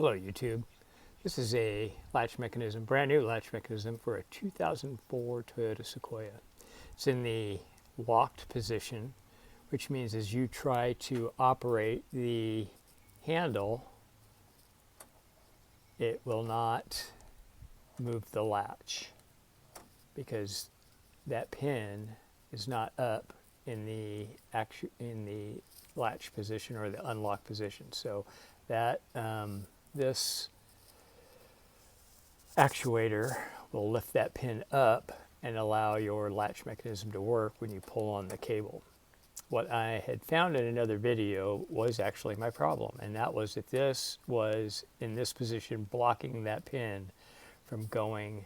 Hello YouTube. This is a latch mechanism, brand new latch mechanism for a 2004 Toyota Sequoia. It's in the locked position, which means as you try to operate the handle, it will not move the latch because that pin is not up in the latch position or the unlock position. So that this actuator will lift that pin up and allow your latch mechanism to work when you pull on the cable. What I had found in another video was actually my problem, and that was that this was in this position blocking that pin from going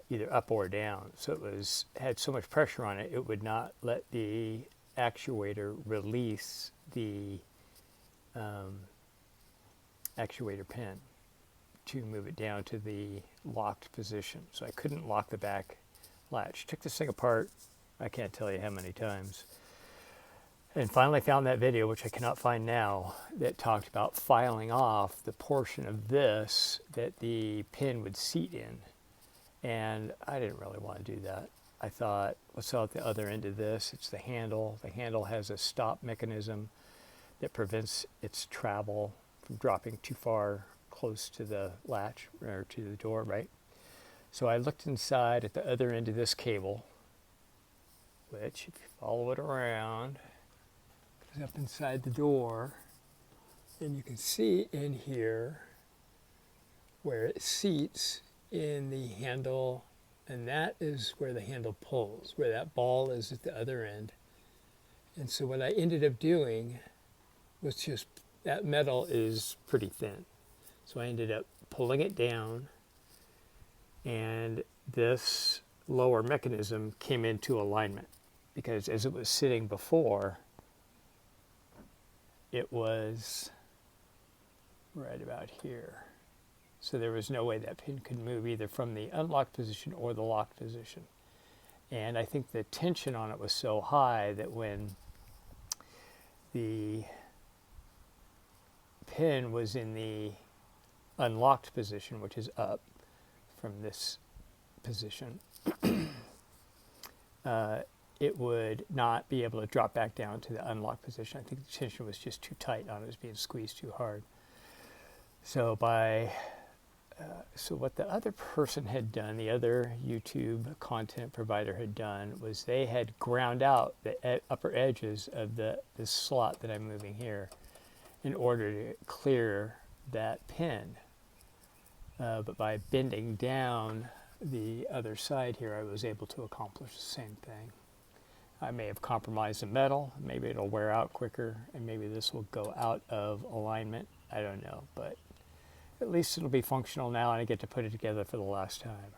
either up or down. So it had so much pressure on it, it would not let the actuator release the actuator pin to move it down to the locked position. So I couldn't lock the back latch. Took this thing apart, I can't tell you how many times. And finally found that video, which I cannot find now, that talked about filing off the portion of this that the pin would seat in. And I didn't really want to do that. I thought, what's out the other end of this? It's the handle. The handle has a stop mechanism that prevents its travel from dropping too far close to the latch or to the door, right? So I looked inside at the other end of this cable, which if you follow it around, goes up inside the door, and you can see in here where it seats in the handle, and that is where the handle pulls, where that ball is at the other end. And so what I ended up doing was just, that metal is pretty thin. So I ended up pulling it down, and this lower mechanism came into alignment because as it was sitting before, it was right about here. So there was no way that pin could move either from the unlocked position or the locked position. And I think the tension on it was so high that when the pin was in the unlocked position, which is up from this position, it would not be able to drop back down to the unlocked position. I think the tension was just too tight on it. It was being squeezed too hard. So so what the other person had done, the other YouTube content provider had done, was they had ground out the upper edges of this slot that I'm moving here in order to clear that pin. But by bending down the other side here, I was able to accomplish the same thing. I may have compromised the metal, maybe it'll wear out quicker, and maybe this will go out of alignment. I don't know, but at least it'll be functional now, and I get to put it together for the last time.